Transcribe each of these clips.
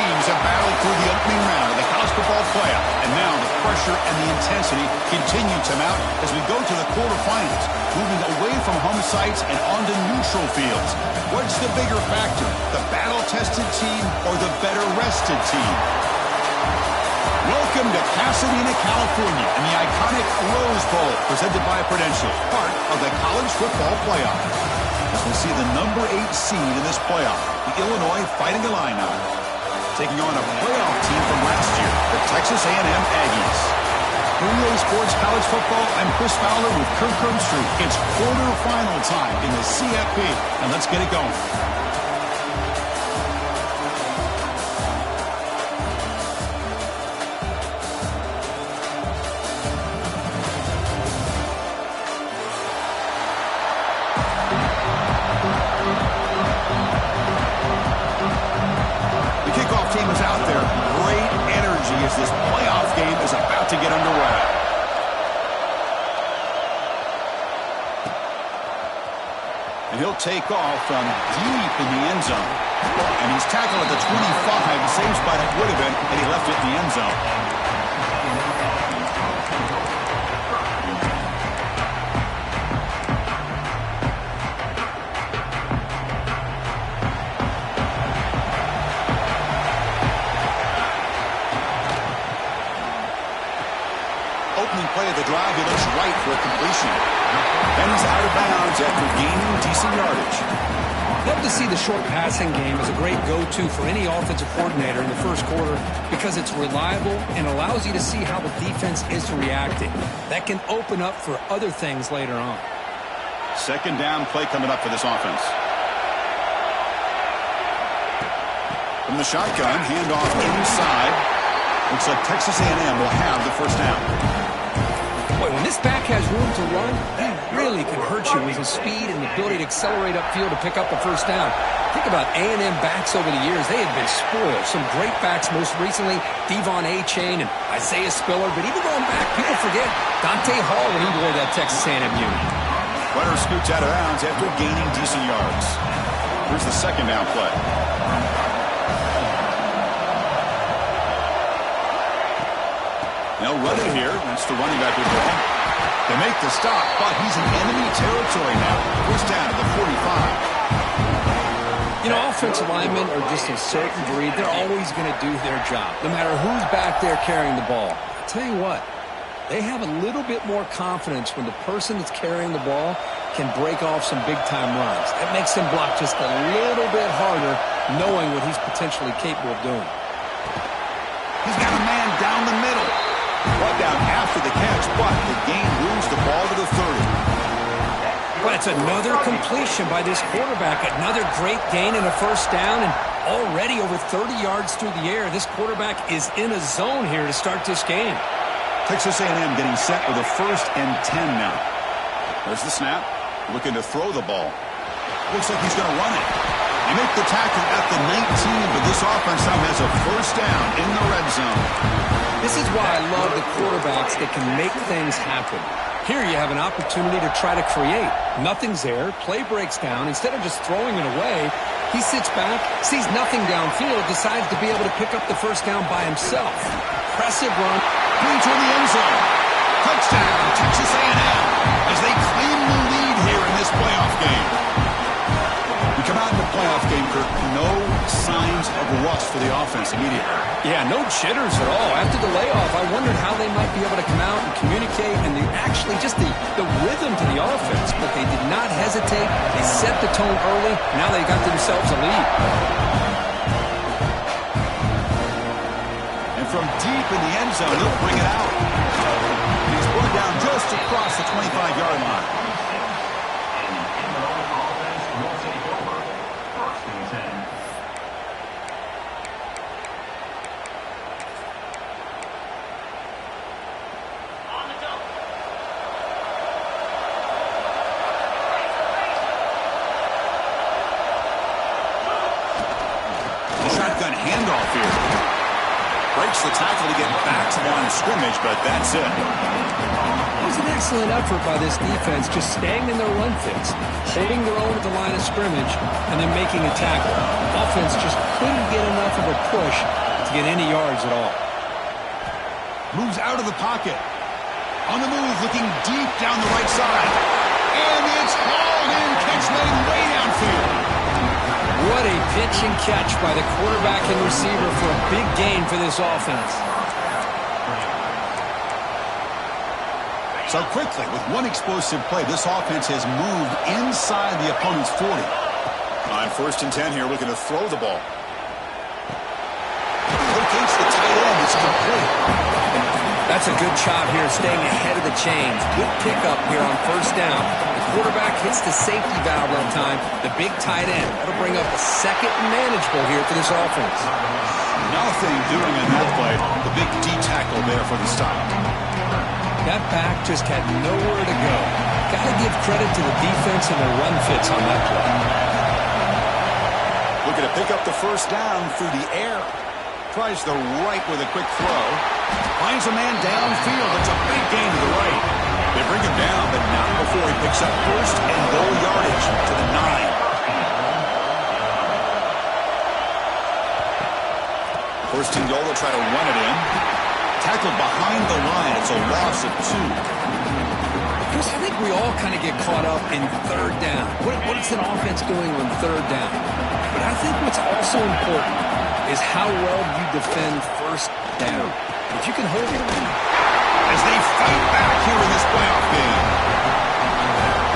teams have battled through the opening round of the college football playoff, and now the pressure and the intensity continue to mount as we go to the quarterfinals, moving away from home sites and onto neutral fields. What's the bigger factor, the battle-tested team or the better-rested team? Welcome to Pasadena, California, and the iconic Rose Bowl, presented by Prudential, part of the college football playoff. As we see the number 8 seed in this playoff, the Illinois Fighting Illini, taking on a playoff team from last year, the Texas A&M Aggies. For EA Sports College Football, I'm Chris Fowler with Kirk Herbstreit. It's quarterfinal time in the CFP, and let's get it going. This playoff game is about to get underway. And he'll take off from deep in the end zone. And he's tackled at the 25. The same spot it would have been had he left it in the end zone. Play of the drive, he looks right for a completion. And he's out of bounds after gaining decent yardage. Love to see the short passing game as a great go-to for any offensive coordinator in the first quarter because it's reliable and allows you to see how the defense is reacting. That can open up for other things later on. Second down play coming up for this offense. From the shotgun, handoff inside. Looks like Texas A&M will have the first down. Boy, when this back has room to run, he really can hurt you with his speed and the ability to accelerate upfield to pick up the first down. Think about A&M backs over the years. They have been spoiled. Some great backs, most recently Devon A-Chain and Isaiah Spiller. But even going back, people forget Dante Hall when he wore that Texas A&M unit. Runner scoots out of bounds after gaining decent yards. Here's the second down play. They'll run it here. That's the running back with the ball. They make the stop, but he's in enemy territory now. First down at the 45. You know, offensive linemen are just a certain breed. They're always going to do their job, no matter who's back there carrying the ball. I'll tell you what, they have a little bit more confidence when the person that's carrying the ball can break off some big-time runs. That makes them block just a little bit harder, knowing what he's potentially capable of doing. He's got a man down the middle. Brought down after the catch, but the gain moves the ball to the 30. Well, it's another completion by this quarterback. Another great gain and a first down, and already over 30 yards through the air. This quarterback is in a zone here to start this game. Texas A&M getting set with a 1st and 10 now. There's the snap. Looking to throw the ball. Looks like he's going to run it. They make the tackle at the 19, but this offense now has a first down in the red zone. This is why I love the quarterbacks that can make things happen. Here you have an opportunity to try to create. Nothing's there. Play breaks down. Instead of just throwing it away, he sits back, sees nothing downfield, decides to be able to pick up the first down by himself. Impressive run. Going toward the end zone. Touchdown, Texas A&M, as they claim the lead here in this playoff game. We come out in the playoff game, Kirk, no signs of rust for the offense immediately. Yeah, no jitters at all. After the layoff, I wondered how they might be able to come out and communicate and actually just the rhythm to the offense. But they did not hesitate. They set the tone early. Now they got themselves a lead. And from deep in the end zone, he'll bring it out. And he's brought down just across the 25-yard line. Handoff here. Breaks the tackle to get back to the line of scrimmage, but that's it. It was an excellent effort by this defense, just staying in their run fits, holding their own at the line of scrimmage, and then making a tackle. Offense just couldn't get enough of a push to get any yards at all. Moves out of the pocket. On the move, looking deep down the right side. And it's hauled in, catch made way downfield. What a pitch and catch by the quarterback and receiver for a big gain for this offense. So quickly, with one explosive play, this offense has moved inside the opponent's 40. On 1st and 10 here, looking to throw the ball. Locates the tight end. It's complete. That's a good job here, staying ahead of the chains. Good pickup here on 1st down. The quarterback hits the safety valve on time. The big tight end. That'll bring up a second manageable here for this offense. Nothing doing in that play. The big D tackle there for the stop. That back just had nowhere to go. Got to give credit to the defense and the run fits on that play. Looking to pick up the 1st down through the air. Tries the right with a quick throw. Finds a man downfield. It's a big gain to the right. They bring him down, but not before he picks up 1st and goal yardage to the 9. 1st and goal, they'll try to run it in. Tackled behind the line. It's a loss of 2. Chris, I think we all kind of get caught up in 3rd down. What is an offense doing on 3rd down? But I think what's also important is how well you defend 1st down. If you can hold it as they fight back here in this playoff game.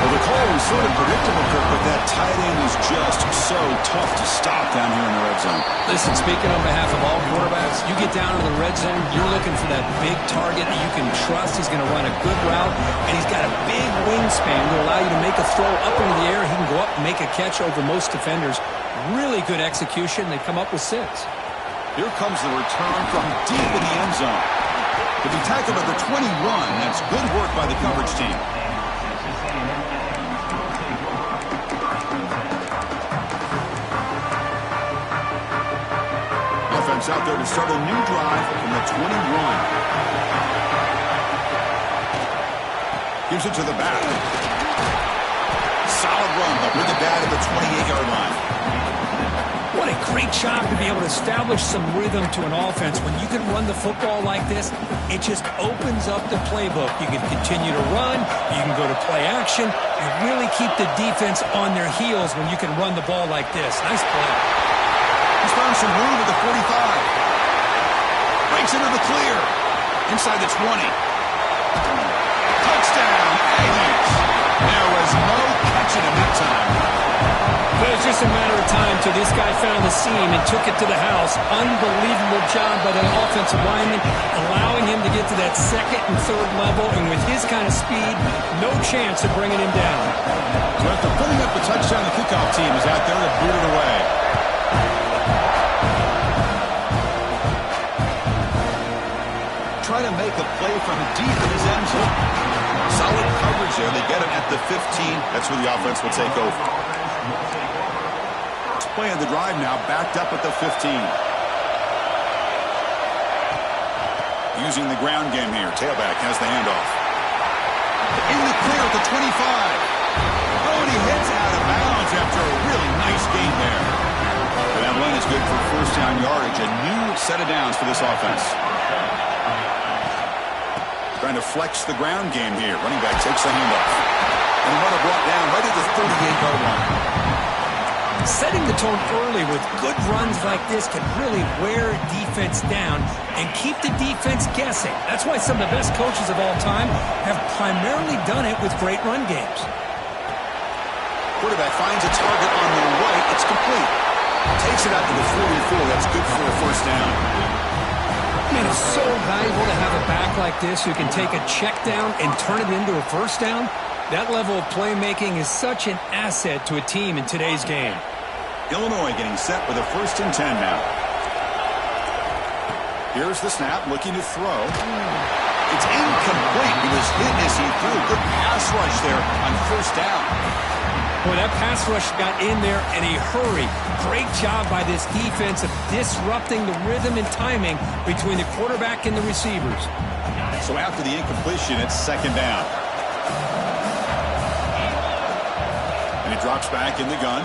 Well, the call was sort of predictable, Kirk, but that tight end is just so tough to stop down here in the red zone. Listen, speaking on behalf of all quarterbacks, you get down to the red zone, you're looking for that big target that you can trust. He's going to run a good route, and he's got a big wingspan to allow you to make a throw up into the air. He can go up and make a catch over most defenders. Really good execution. They come up with 6. Here comes the return from deep in the end zone. To be tackled at the 21, that's good work by the coverage team. Offense out there to start a new drive from the 21. Gives it to the back. Solid run, but with the bat at the 28-yard line. What a great job to be able to establish some rhythm to an offense. When you can run the football like this, it just opens up the playbook. You can continue to run. You can go to play action. You really keep the defense on their heels when you can run the ball like this. Nice play. He's found some room at the 45. Breaks into the clear. Inside the 20. Touchdown, Aggies. There was no catching him that time. But it's just a matter of time till this guy found the seam and took it to the house. Unbelievable job by the offensive lineman, allowing him to get to that 2nd and 3rd level, and with his kind of speed, no chance of bringing him down. So after putting up the touchdown, the kickoff team is out there to boot it away. Try to make a play from deep in his end zone. Solid coverage there. They get him at the 15. That's where the offense will take over. Playing the drive now, backed up at the 15. Using the ground game here. Tailback has the handoff. In the clear at the 25. Oh, and he heads out of bounds after a really nice gain there. And that run is good for 1st down yardage. A new set of downs for this offense. Trying to flex the ground game here. Running back takes the handoff. And the runner brought down right at the 38-yard line. Setting the tone early with good runs like this can really wear defense down and keep the defense guessing. That's why some of the best coaches of all time have primarily done it with great run games. Quarterback finds a target on the right. It's complete. Takes it out to the 44. That's good for a 1st down. Man, it's so valuable to have a back like this who can take a check down and turn it into a 1st down. That level of playmaking is such an asset to a team in today's game. Illinois getting set with a 1st and 10 now. Here's the snap, looking to throw. It's incomplete. He was hit as he threw. Good pass rush there on 1st down. Boy, that pass rush got in there in a hurry. Great job by this defense of disrupting the rhythm and timing between the quarterback and the receivers. So after the incompletion, it's 2nd down. And he drops back in the gun.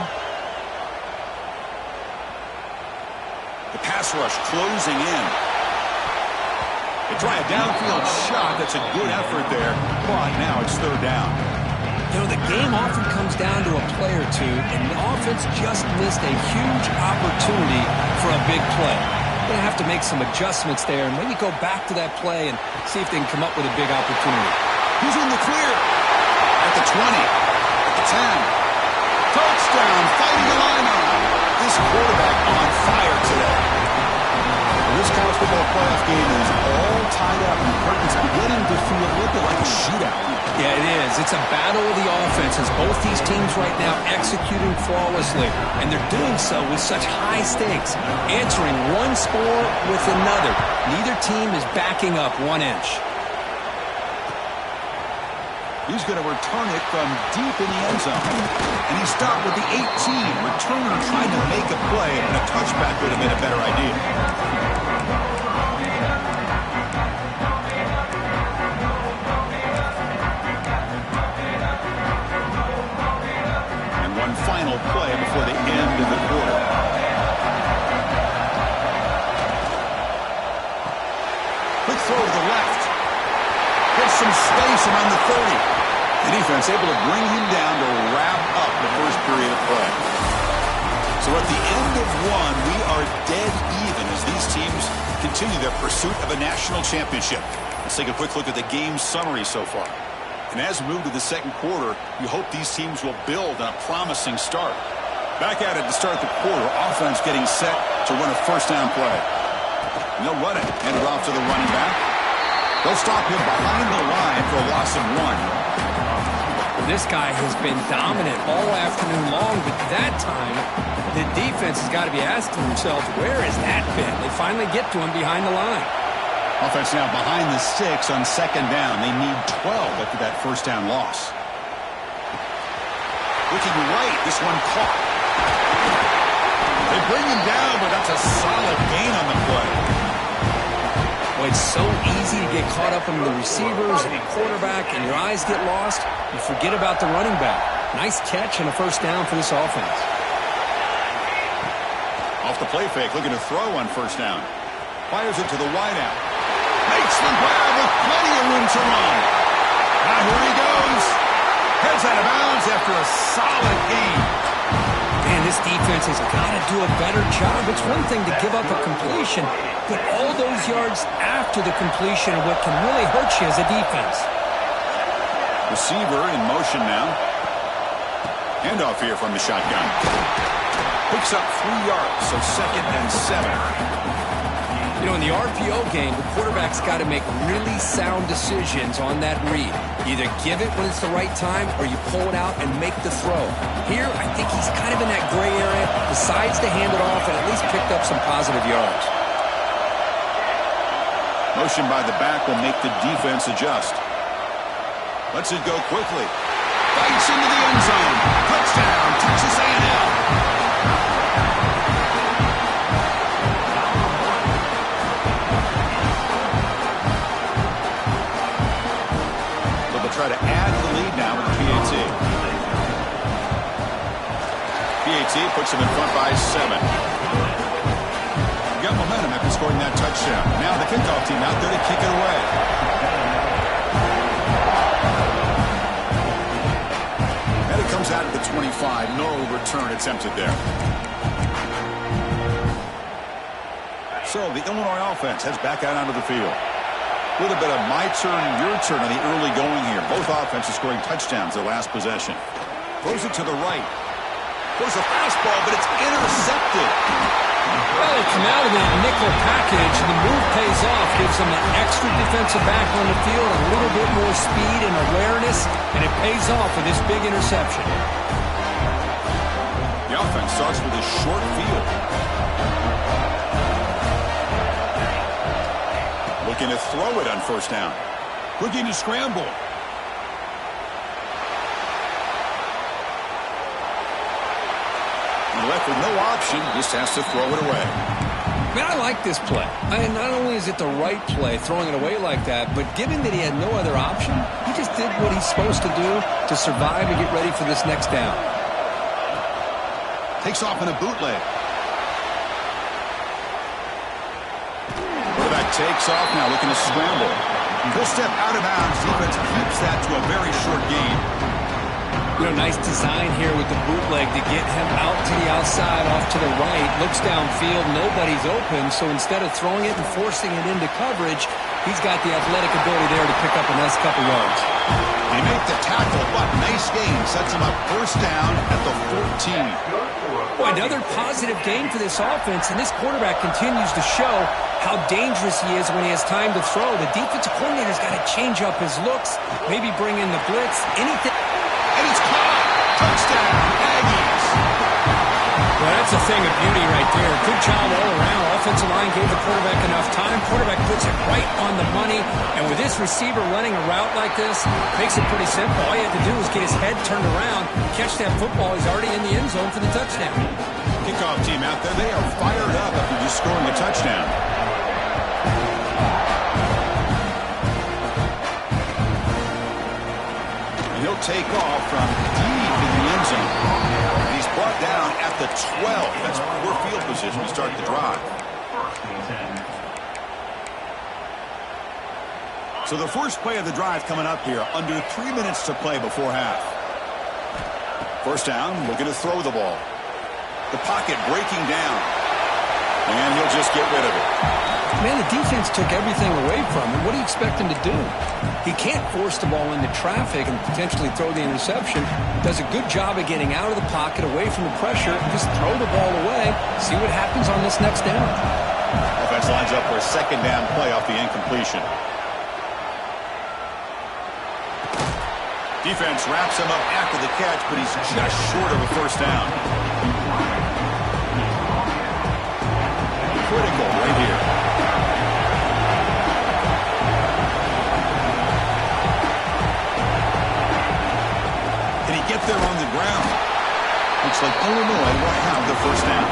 The pass rush closing in. They try a downfield shot. That's a good effort there, but now it's third down. You know, the game often comes down to a play or two, and the offense just missed a huge opportunity for a big play. They're going to have to make some adjustments there and maybe go back to that play and see if they can come up with a big opportunity. He's in the clear. At the 20. At the 10. Touchdown, fighting Illini. This quarterback on fire today. This college football playoff game is all tied up, and the curtain's beginning to feel a little bit like a shootout. Yeah, it is. It's a battle of the offenses. Both these teams right now executing flawlessly, and they're doing so with such high stakes, answering one score with another. Neither team is backing up 1 inch. He's going to return it from deep in the end zone. And he stopped with the 18. Returner trying to make a play, and a touchback would have been a better idea. And one final play before the end of the quarter. Quick throw to the left. Gets some space around the 30. The defense able to bring him down to wrap up the first period of play. So at the end of one, we are dead even as these teams continue their pursuit of a national championship. Let's take a quick look at the game summary so far. And as we move to the second quarter, we hope these teams will build on a promising start. Back at it to start the quarter, offense getting set to run a first down play. And they'll run it, hand it off to the running back. They'll stop him behind the line for a loss of 1. This guy has been dominant all afternoon long, but that time, the defense has got to be asking themselves, where has that been? They finally get to him behind the line. Offense now behind the 6 on second down. They need 12 after that first down loss. Looking right, this one caught. They bring him down, but that's a solid gain on the play. Well, it's so easy to get caught up in the receivers and the quarterback, and your eyes get lost. You forget about the running back. Nice catch and a first down for this offense. Off the play fake, looking to throw on first down. Fires it to the wideout. Makes the grab with plenty of room to run. Now here he goes. Heads out of bounds after a solid gain. Man, this defense has got to do a better job. It's one thing to give up a completion, but all those yards after the completion are what can really hurt you as a defense. Receiver in motion now. Handoff here from the shotgun. Picks up 3 yards, so second and 7. You know, in the RPO game, the quarterback's got to make really sound decisions on that read. Either give it when it's the right time or you pull it out and make the throw. Here, I think he's kind of in that gray area, decides to hand it off and at least picked up some positive yards. Motion by the back will make the defense adjust. Lets it go quickly. Fights into the end zone. Touchdown, Texas A&M. Try to add the lead now with the PAT. PAT puts him in front by 7. Got momentum after scoring that touchdown. Now the kickoff team out there to kick it away. And it comes out at the 25. No return attempted there. So the Illinois offense heads back out onto the field. A little bit of my turn, your turn on the early going here. Both offenses scoring touchdowns their last possession. Throws it to the right. Throws a fastball, but it's intercepted. Well, they come out of that nickel package, and the move pays off. Gives them an extra defensive back on the field, a little bit more speed and awareness, and it pays off with this big interception. The offense starts with a short field. Looking to throw it on first down. Looking to scramble. And left with no option, just has to throw it away. Man, I like this play. Not only is it the right play, throwing it away like that, but given that he had no other option, he just did what he's supposed to do to survive and get ready for this next down. Takes off in a bootleg. takes off now, looking to scramble. He'll step out of bounds. Defense keeps that to a very short gain. Nice design here with the bootleg to get him out to the outside, off to the right. Looks downfield, nobody's open, so instead of throwing it and forcing it into coverage, he's got the athletic ability there to pick up a nice couple yards. They make the tackle, but nice gain. Sets him up first down at the 14. Boy, another positive game for this offense, and this quarterback continues to show how dangerous he is when he has time to throw. The defensive coordinator's got to change up his looks, maybe bring in the blitz, anything. And it's caught. Touchdown, Aggies. Well, that's a thing of beauty right there. Good job all around. Offensive line gave the quarterback enough time. Quarterback puts it right on the money. And with this receiver running a route like this, makes it pretty simple. All you have to do is get his head turned around, catch that football. He's already in the end zone for the touchdown. Kickoff team out there. They are fired up after just scoring a touchdown. He'll take off from deep in the end zone. And he's brought down at the 12. That's poor field position to start the drive. So the first play of the drive coming up here. Under 3 minutes to play before half. First down, looking to throw the ball. The pocket breaking down. And he'll just get rid of it. Man, the defense took everything away from him. What do you expect him to do? He can't force the ball into traffic and potentially throw the interception. Does a good job of getting out of the pocket, away from the pressure. Just throw the ball away. See what happens on this next down. Offense lines up for a second down play off the incompletion. Defense wraps him up after the catch, but he's just short of a first down. Critical right here. Can he get there on the ground? Looks like Illinois will have the first down.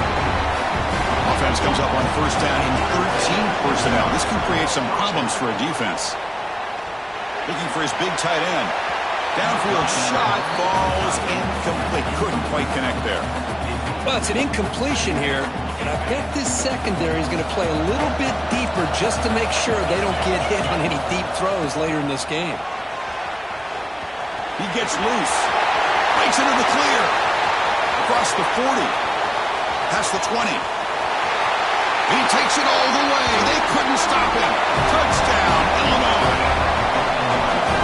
Offense comes up on first down in 13 personnel. This can create some problems for a defense. Looking for his big tight end. Downfield shot, falls incomplete. Couldn't quite connect there. Well, it's an incompletion here, and I bet this secondary is going to play a little bit deeper just to make sure they don't get hit on any deep throws later in this game. He gets loose. Breaks into the clear. Across the 40. Past the 20. He takes it all the way. They couldn't stop him. Touchdown, Illinois.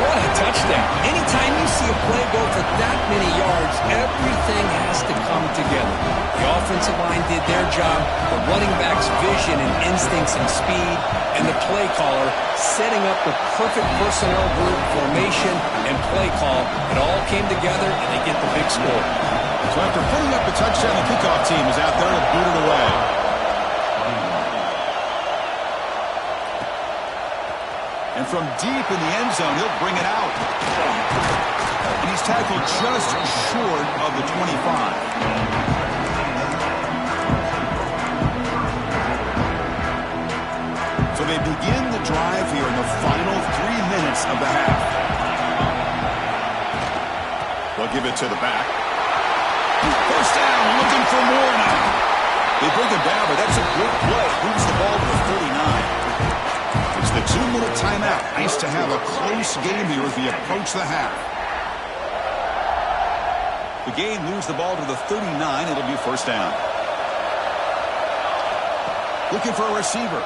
What a touchdown. Anytime you see a play go for that many yards, everything has to come together. The offensive line did their job, the running back's vision and instincts and speed, and the play caller setting up the perfect personnel group, formation, and play call. It all came together, and they get the big score. So after putting up the touchdown, the kickoff team is out there to boot it away. And from deep in the end zone, he'll bring it out. And he's tackled just short of the 25. So they begin the drive here in the final 3 minutes of the half. They'll give it to the back. First down, looking for more now. They bring him down, but that's a good play. Moves the ball to the 39. It's the 2-minute timeout. Nice to have a close game here as we approach the half. The game moves the ball to the 39. It'll be first down. Looking for a receiver.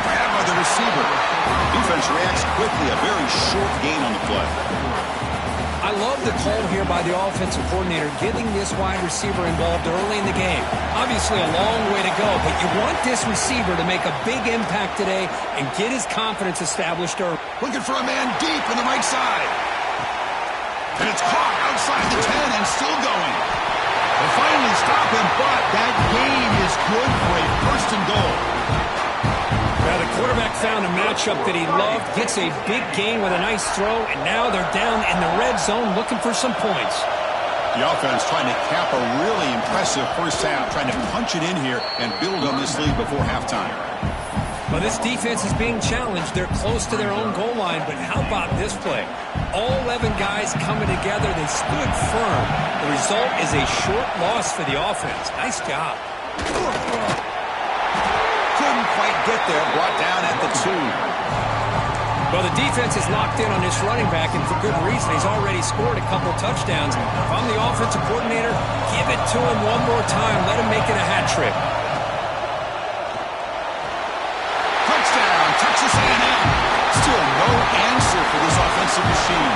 Grab by the receiver. Defense reacts quickly. A very short gain on the play. I love the call here by the offensive coordinator, getting this wide receiver involved early in the game. Obviously a long way to go, but you want this receiver to make a big impact today and get his confidence established early. Looking for a man deep on the right side. And it's caught outside the 10 and still going. They finally stop him, but that gain is good for a first and goal. Now the quarterback found a matchup that he loved, gets a big gain with a nice throw, and now they're down in the red zone looking for some points. The offense trying to cap a really impressive first half, trying to punch it in here and build on this lead before halftime. Well, this defense is being challenged. They're close to their own goal line, but how about this play? All 11 guys coming together. They stood firm. The result is a short loss for the offense. Nice job. get there, brought down at the 2. Well, the defense is locked in on this running back, and for good reason. He's already scored a couple touchdowns. If I'm the offensive coordinator, give it to him one more time. Let him make it a hat trick. Touchdown, Texas A&M. Still no answer for this offensive machine.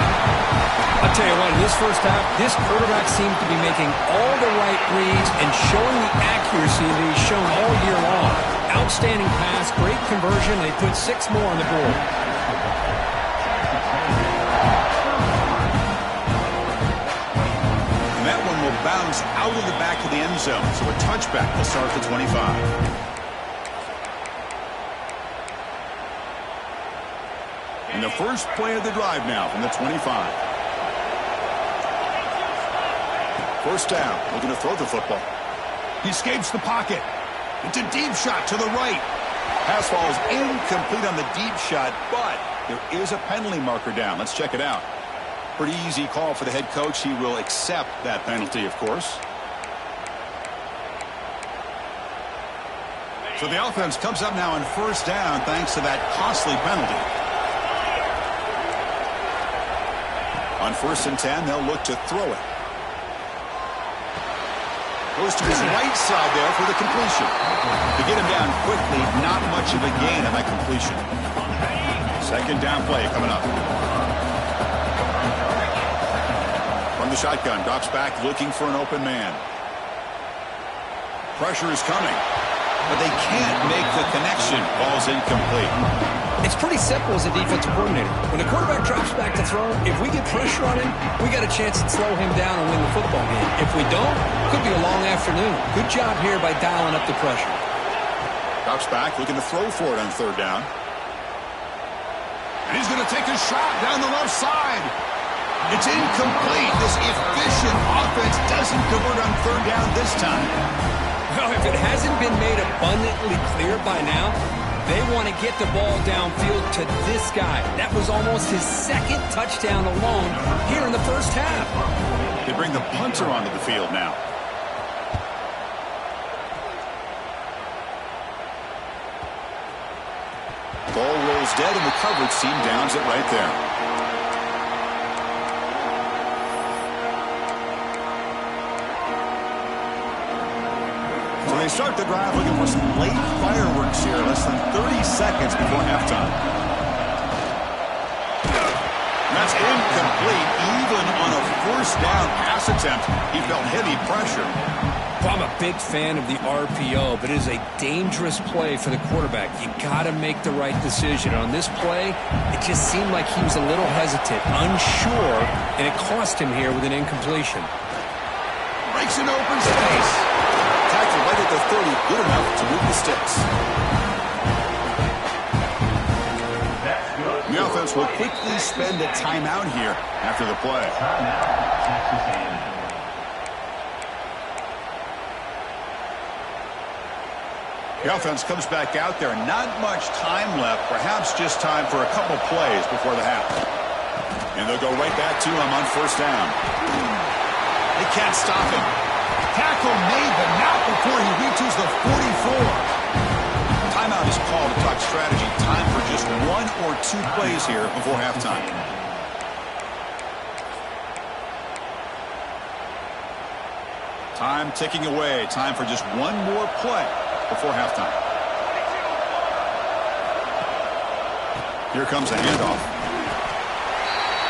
I'll tell you what, in this first half, this quarterback seems to be making all the right reads and showing the accuracy that he's shown all year long. Outstanding pass, great conversion. They put 6 more on the board. And that one will bounce out of the back of the end zone. So a touchback will start at the 25. And the first play of the drive now from the 25. First down, looking to throw the football. He escapes the pocket. It's a deep shot to the right. Pass ball is incomplete on the deep shot, but there is a penalty marker down. Let's check it out. Pretty easy call for the head coach. He will accept that penalty, of course. So the offense comes up now on first down thanks to that costly penalty. On 1st and 10, they'll look to throw it. Goes to his right side there for the completion. To get him down quickly, not much of a gain on that completion. Second down play coming up. From the shotgun, drops back looking for an open man. Pressure is coming, but they can't make the connection. Ball's incomplete. It's pretty simple as a defensive coordinator. When the quarterback drops back to throw, if we get pressure on him, we got a chance to slow him down and win the football game. If we don't, could be a long afternoon. Good job here by dialing up the pressure. Drops back, looking to throw for it on 3rd down. And he's going to take a shot down the left side. It's incomplete. This efficient offense doesn't convert on 3rd down this time. Well, if it hasn't been made abundantly clear by now, they want to get the ball downfield to this guy. That was almost his 2nd touchdown alone here in the first half. They bring the punter onto the field now. Ball rolls dead and the coverage team downs it right there. So they start the drive looking for some late fireworks here, less than 30 seconds before halftime. That's incomplete. Even on a 1st down pass attempt, he felt heavy pressure. Well, I'm a big fan of the RPO, but it is a dangerous play for the quarterback. You got to make the right decision. On this play, it just seemed like he was a little hesitant, unsure, and it cost him here with an incompletion. Breaks an open space. Tackle right at the 30, good enough to move the sticks. The offense will quickly spend a timeout here after the play. The offense comes back out there. Not much time left. Perhaps just time for a couple plays before the half. And they'll go right back to him on 1st down. They can't stop him. Tackle made, but not before he reaches the 44. Timeout is called to talk strategy. Time for just 1 or 2 plays here before halftime. Time ticking away. Time for just 1 more play before halftime. Here comes a handoff.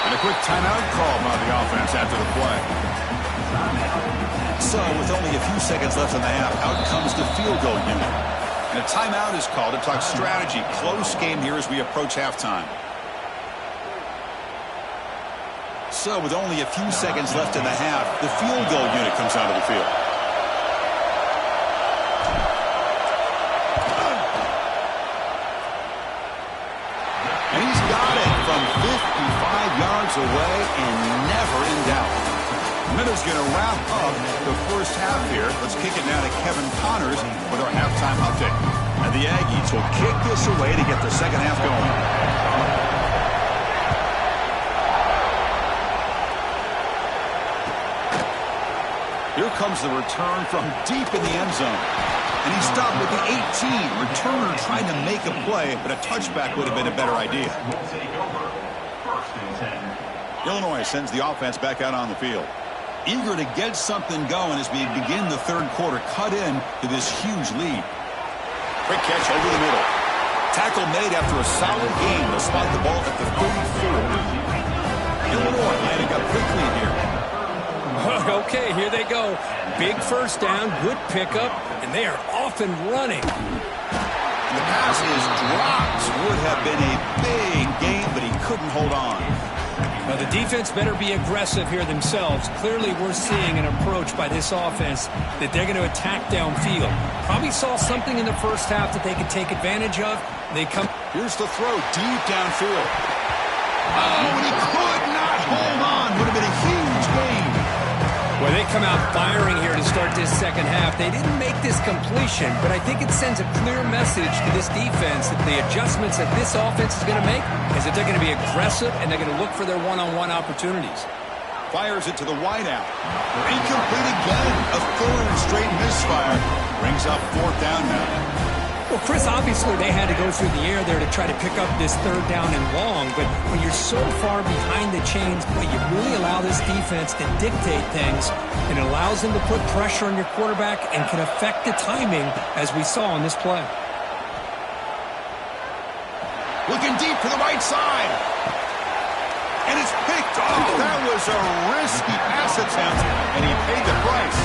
And a quick timeout called by the offense after the play. So with only a few seconds left in the half, out comes the field goal unit. And a timeout is called to talk strategy. Close game here as we approach halftime. So with only a few seconds left in the half, the field goal unit comes onto the field. And he's got it from 55 yards away and never in doubt. Minutes going to wrap up the first half here. Let's kick it now to Kevin Connors with our halftime update. And the Aggies will kick this away to get the second half going. Here comes the return from deep in the end zone. And he stopped with the 18. Returner tried to make a play, but a touchback would have been a better idea. Illinois sends the offense back out on the field. Eager to get something going as we begin the third quarter. Cut in to this huge lead. Quick catch over the middle. Tackle made after a solid gain. They'll spot the ball at the 34. Illinois lining up quickly here. Okay, here they go. Big first down, good pickup, and they are off and running. And the pass is dropped. Would have been a big gain, but he couldn't hold on. Well, the defense better be aggressive here themselves. Clearly, we're seeing an approach by this offense that they're going to attack downfield. Probably saw something in the first half that they could take advantage of. They come. Here's the throw deep downfield. Oh, and he could not hold on. Would have been a huge gain. Well, they come out firing here to start this second half. They didn't make this completion, but I think it sends a clear message to this defense that the adjustments that this offense is going to make is that they're going to be aggressive and they're going to look for their one-on-one opportunities. Fires it to the wideout. Incomplete again. A third straight misfire. Brings up fourth down now. Well, Chris, obviously they had to go through the air there to try to pick up this third down and long, but when you're so far behind the chains, boy, you really allow this defense to dictate things. It allows them to put pressure on your quarterback and can affect the timing, as we saw on this play. Looking deep to the right side. And it's picked off. That was a risky pass attempt, and he paid the price.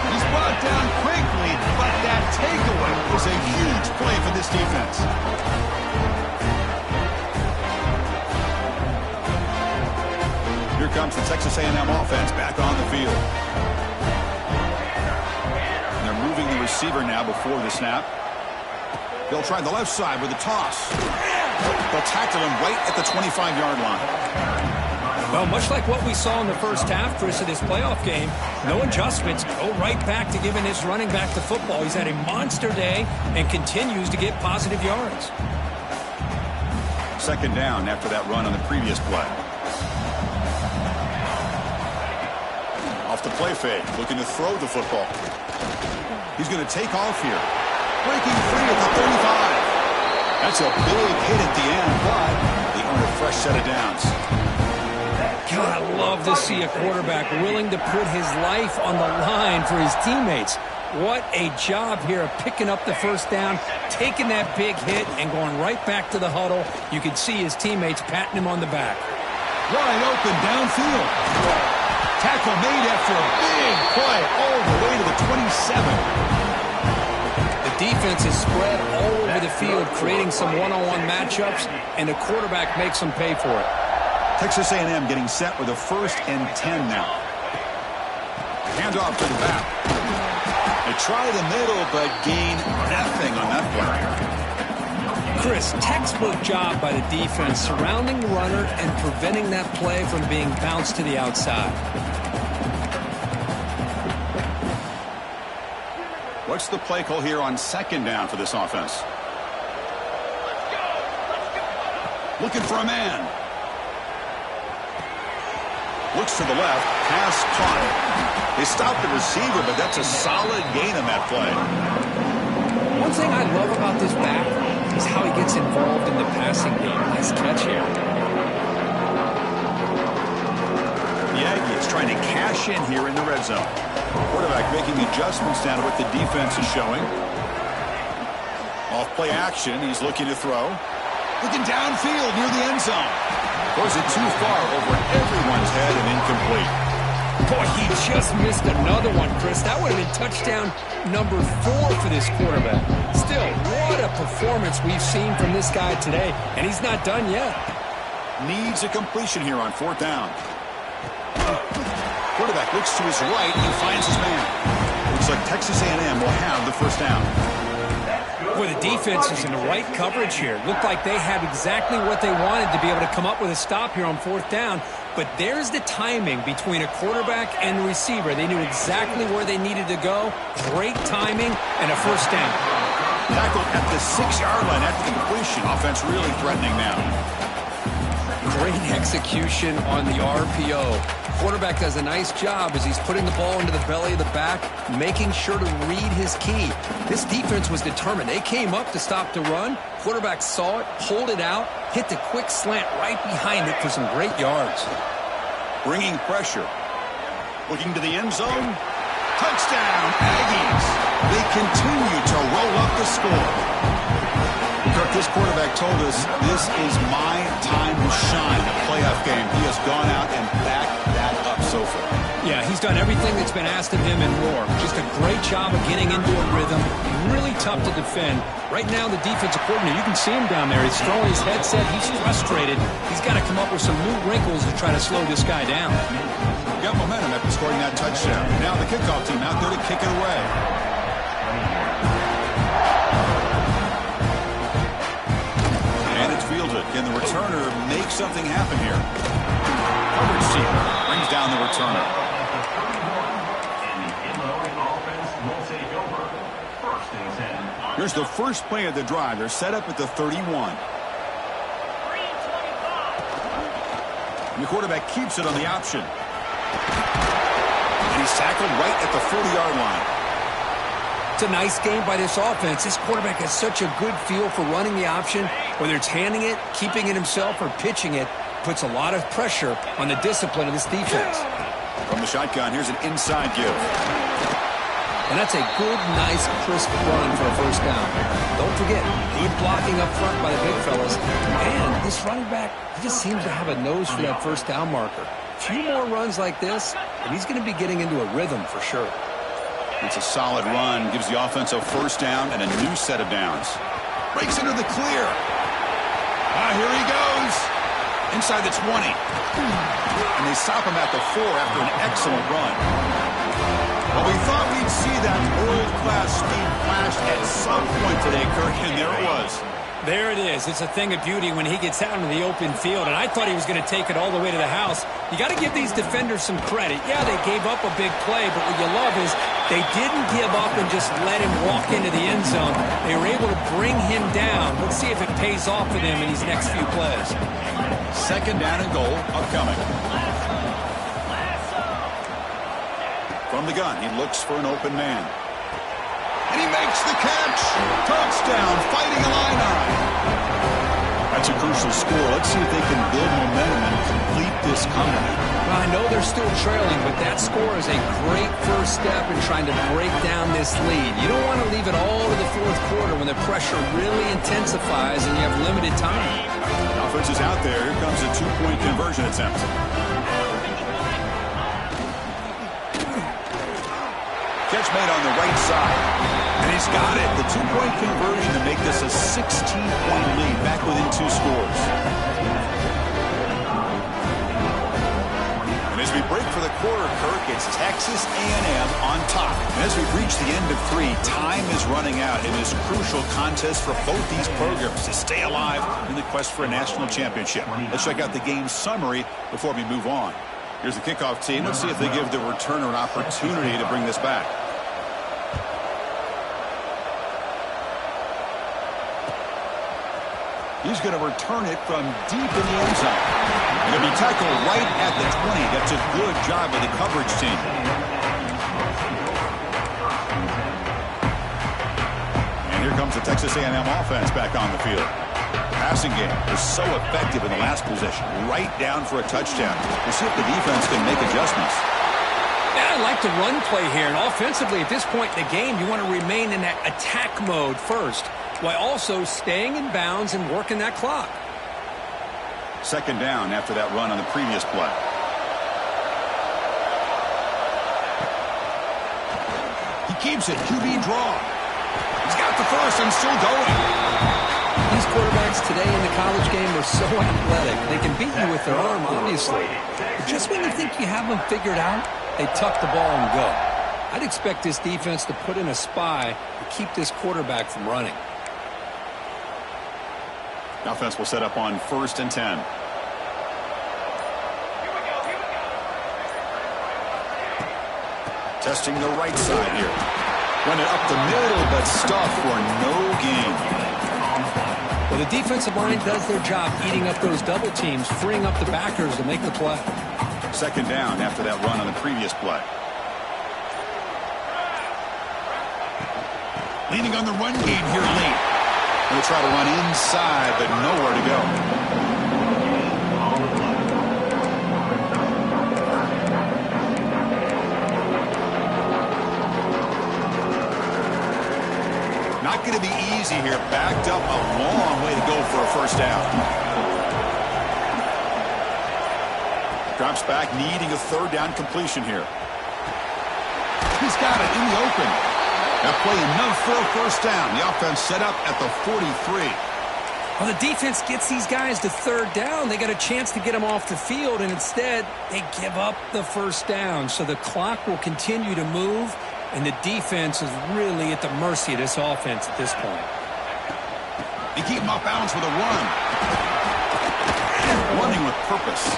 He's brought down quickly, but that takeaway was a huge play for this defense. Here comes the Texas A&M offense back on the field. And they're moving the receiver now before the snap. They'll try the left side with a toss. They'll tackle him right at the 25-yard line. Well, much like what we saw in the first half, Chris, of this playoff game, no adjustments, go right back to giving his running back the football. He's had a monster day and continues to get positive yards. Second down after that run on the previous play. Off the play fake, looking to throw the football. He's going to take off here. Breaking free at the 35. That's a big hit at the end, but they earn a fresh set of downs. God, I love to see a quarterback willing to put his life on the line for his teammates. What a job here of picking up the first down, taking that big hit, and going right back to the huddle. You can see his teammates patting him on the back. Wide open downfield. Tackle made after a big play all the way to the 27. The defense is spread all over the field, creating some one-on-one matchups, and the quarterback makes them pay for it. Texas A&M getting set with a 1st and 10 now. Handoff to the back. They try the middle, but gain nothing on that play. Chris, textbook job by the defense surrounding the runner and preventing that play from being bounced to the outside. What's the play call here on second down for this offense? Looking for a man. Looks to the left, pass caught. They stopped the receiver, but that's a solid gain on that play. One thing I love about this back is how he gets involved in the passing game. Nice catch here. The Aggies trying to cash in here in the red zone. Quarterback making adjustments down to what the defense is showing. Off play action, he's looking to throw. Looking downfield near the end zone. Throws it too far over everyone's head and incomplete. Boy, he just missed another one, Chris. That would have been touchdown number 4 for this quarterback. Still, what a performance we've seen from this guy today, and he's not done yet. Needs a completion here on 4th down. Quarterback looks to his right and finds his man. Looks like Texas A&M will have the first down. Boy, the defense is in the right coverage here. Looked like they had exactly what they wanted to be able to come up with a stop here on 4th down. But there's the timing between a quarterback and the receiver. They knew exactly where they needed to go. Great timing and a first down. Tackled at the 6-yard line after the completion. Offense really threatening now. Great execution on the RPO. Quarterback does a nice job as he's putting the ball into the belly of the back, making sure to read his key. This defense was determined. They came up to stop the run. Quarterback saw it, pulled it out, hit the quick slant right behind it for some great yards. Bringing pressure. Looking to the end zone. Touchdown, Aggies. They continue to roll up the score. Kirk, this quarterback told us this is my time to shine. A playoff game. He has gone out and backed that up so far. Yeah, he's done everything that's been asked of him and more. Just a great job of getting into a rhythm. Really tough to defend. Right now, the defensive coordinator, you can see him down there. He's throwing his headset. He's frustrated. He's got to come up with some new wrinkles to try to slow this guy down. Got momentum after scoring that touchdown. Now the kickoff team out there to kick it away. Can the returner make something happen here? Coverage team brings down the returner. Here's the first play of the drive. They're set up at the 31. And the quarterback keeps it on the option. And he's tackled right at the 40-yard line. It's a nice game by this offense. This quarterback has such a good feel for running the option. Whether it's handing it, keeping it himself, or pitching it, puts a lot of pressure on the discipline of this defense. From the shotgun, here's an inside give. And that's a good, nice, crisp run for a first down. Don't forget, good blocking up front by the big fellas. And this running back, he just seems to have a nose for that first down marker. A few more runs like this, and he's going to be getting into a rhythm for sure. It's a solid run, gives the offense a first down and a new set of downs. Breaks into the clear. Here he goes. Inside the 20. And they stop him at the 4 after an excellent run. Well, we thought we'd see that world-class speed flash at some point today, Kirk, and there it was. There it is. It's a thing of beauty when he gets out into the open field, and I thought he was going to take it all the way to the house. You got to give these defenders some credit. Yeah, they gave up a big play, but what you love is they didn't give up and just let him walk into the end zone. They were able to bring him down. Let's see if it pays off for them in these next few plays. Second down and goal upcoming. From the gun, he looks for an open man. And he makes the catch. Touchdown, Fighting Illini. That's a crucial score. Let's see if they can build momentum and complete this comeback. Well, I know they're still trailing, but that score is a great first step in trying to break down this lead. You don't want to leave it all to the fourth quarter when the pressure really intensifies and you have limited time. Offense is out there. Here comes a two-point conversion attempt. Catch made on the right side. And he's got it. The two-point conversion to make this a 16-point lead, back within 2 scores. And as we break for the quarter, Kirk, it's Texas A&M on top. And as we've reached the end of 3, time is running out in this crucial contest for both these programs to stay alive in the quest for a national championship. Let's check out the game summary before we move on. Here's the kickoff team. Let's see if they give the returner an opportunity to bring this back. He's going to return it from deep in the end zone. Going to be tackled right at the 20. That's a good job by the coverage team. And here comes the Texas A&M offense back on the field. The passing game was so effective in the last possession, right down for a touchdown. We'll see if the defense can make adjustments. Yeah, I like the run play here. And offensively, at this point in the game, you want to remain in that attack mode first, while also staying in bounds and working that clock. Second down after that run on the previous play. He keeps it. QB draw. He's got the first and still going. These quarterbacks today in the college game are so athletic. They can beat you with their arm, obviously. But just when you think you have them figured out, they tuck the ball and go. I'd expect this defense to put in a spy to keep this quarterback from running. The offense will set up on 1st and 10. Testing the right side here. Run it up the middle, but stuffed for no gain. Well, the defensive line does their job eating up those double teams, freeing up the backers to make the play. Second down after that run on the previous play. Leaning on the run game here late. They'll try to run inside, but nowhere to go. Not going to be easy here. Backed up a long way to go for a first down. Drops back, needing a third down completion here. He's got it in the open. That play enough for a first down. The offense set up at the 43. Well, the defense gets these guys to third down. They got a chance to get them off the field, and instead they give up the first down. So the clock will continue to move, and the defense is really at the mercy of this offense at this point. They keep him off balance with a run. Running with purpose.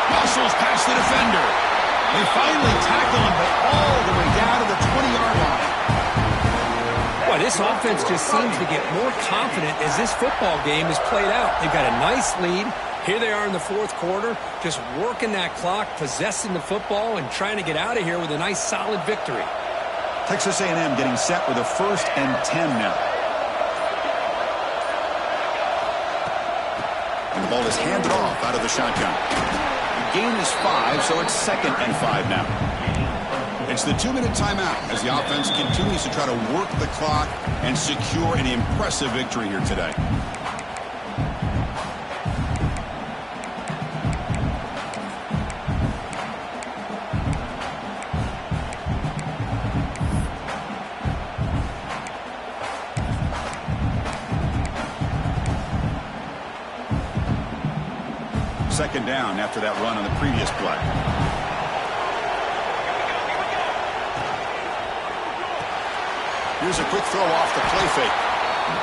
Muscles past the defender. They finally tackle him, but all the way down to the 20-yard line. Boy, this offense just seems to get more confident as this football game is played out. They've got a nice lead. Here they are in the fourth quarter, just working that clock, possessing the football, and trying to get out of here with a nice, solid victory. Texas A&M getting set with a 1st and 10 now. And the ball is handed off out of the shotgun. The gain is 5, so it's 2nd and 5 now. It's the 2-minute timeout as the offense continues to try to work the clock and secure an impressive victory here today. Second down after that run on the previous play. Here's a quick throw off the play fake.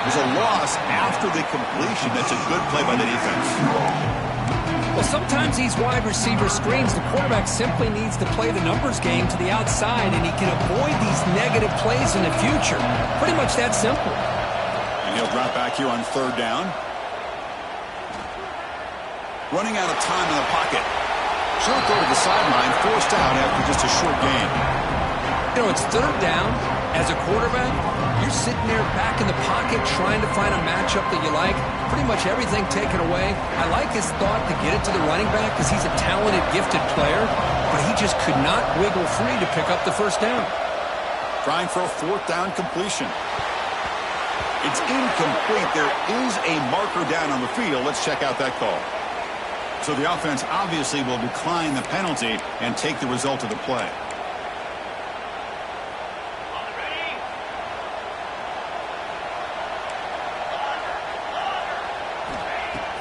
There's a loss after the completion. That's a good play by the defense. Well, sometimes these wide receiver screens, the quarterback simply needs to play the numbers game to the outside, and he can avoid these negative plays in the future. Pretty much that simple. And he'll drop back here on third down. Running out of time in the pocket. Short throw to the sideline, forced out after just a short gain. You know, it's third down. As a quarterback, you're sitting there back in the pocket trying to find a matchup that you like. Pretty much everything taken away. I like his thought to get it to the running back because he's a talented, gifted player, but he just could not wiggle free to pick up the first down. Trying for a 4th down completion. It's incomplete. There is a marker down on the field. Let's check out that call. So the offense obviously will decline the penalty and take the result of the play.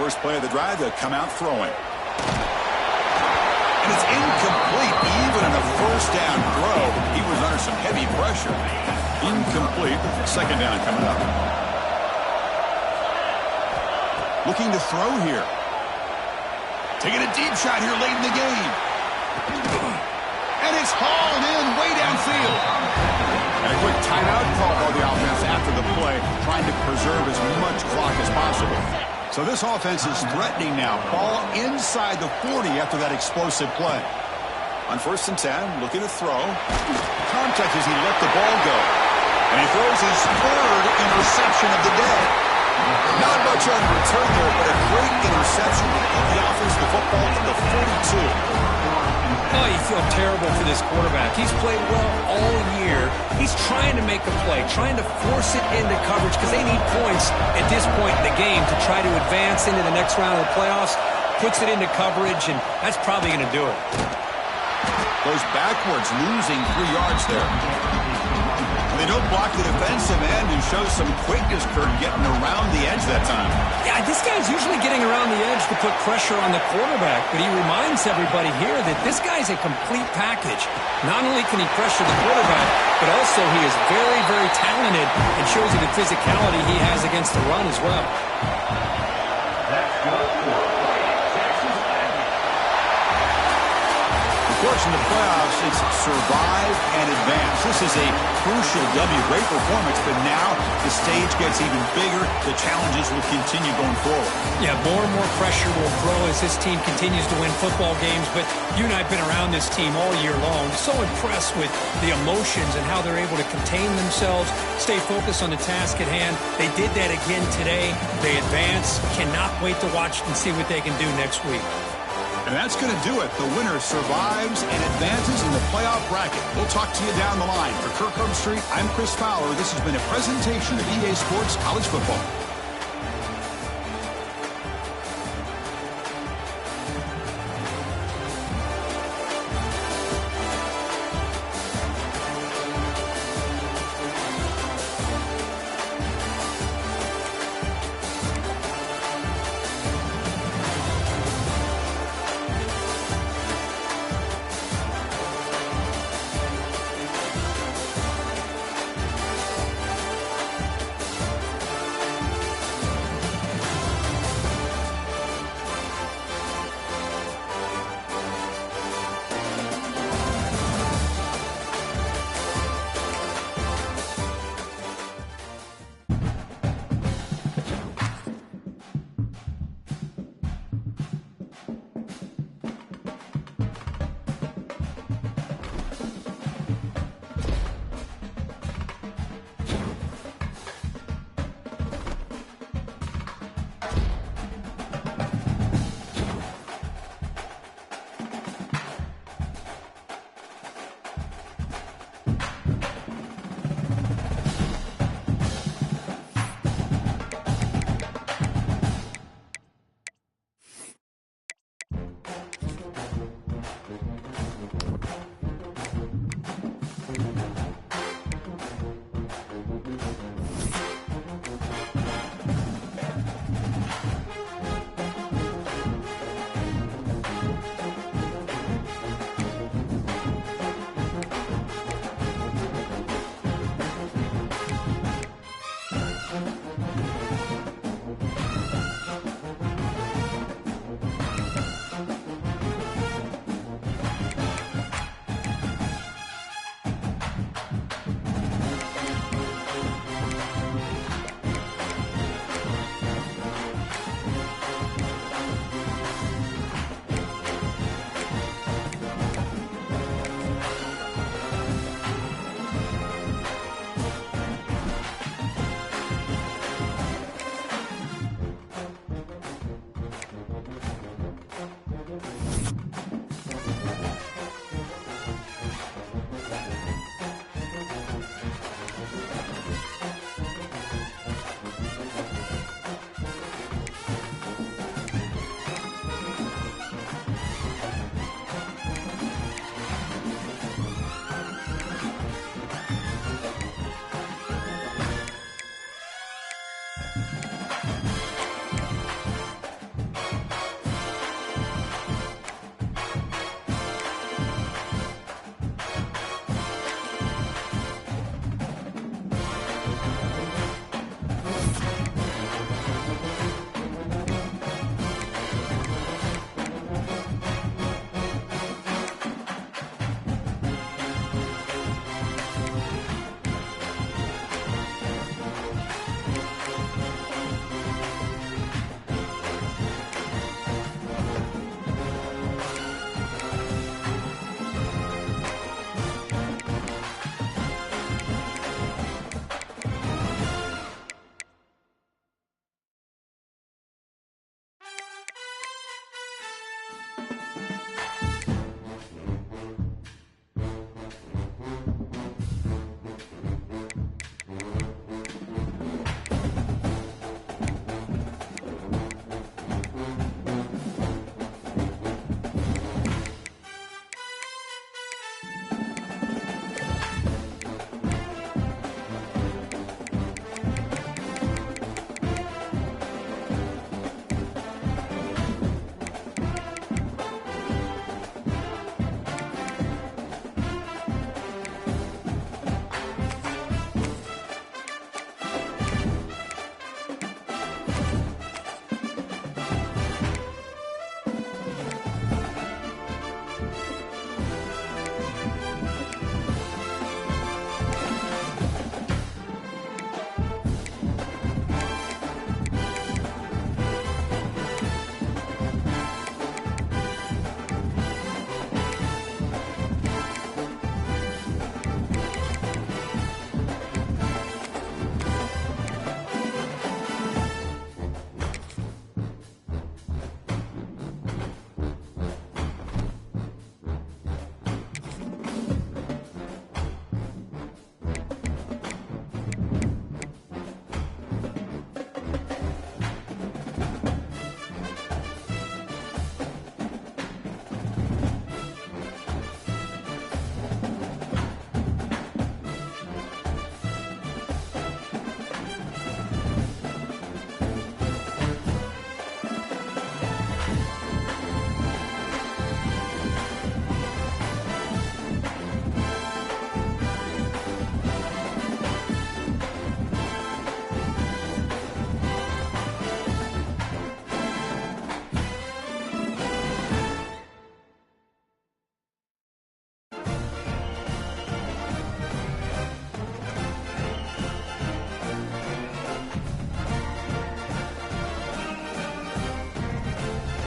First play of the drive, they'll come out throwing. And it's incomplete. Even in a first down throw, he was under some heavy pressure. Incomplete. Second down coming up. Looking to throw here. Taking a deep shot here late in the game. And it's hauled in way downfield. And a quick timeout call by the offense after the play, trying to preserve as much clock as possible. So this offense is threatening now. Ball inside the 40 after that explosive play. On 1st and 10, looking to throw. Contact as he let the ball go. And he throws his 3rd interception of the day. Not much on return there, but a great interception to give the offense the football at the 42. Oh, you feel terrible for this quarterback. He's played well all year. He's trying to make a play, trying to force it into coverage because they need points at this point in the game to try to advance into the next round of the playoffs. Puts it into coverage, and that's probably going to do it. Goes backwards, losing 3 yards there. They don't block the defensive end and show some quickness, Kurt, getting around the edge that time. Yeah, this guy's usually getting around the edge to put pressure on the quarterback, but he reminds everybody here that this guy's a complete package. Not only can he pressure the quarterback, but also he is very, very talented and shows you the physicality he has against the run as well. course, in the playoffs, it's survive and advance. This is a crucial W. Great performance, but now the stage gets even bigger. The challenges will continue going forward. Yeah, more and more pressure will grow as this team continues to win football games, but you and I have been around this team all year long. So impressed with the emotions and how they're able to contain themselves, stay focused on the task at hand. They did that again today. They advance. Cannot wait to watch and see what they can do next week. And that's going to do it. The winner survives and advances in the playoff bracket. We'll talk to you down the line. For Kirk Street, I'm Chris Fowler. This has been a presentation of EA Sports College Football.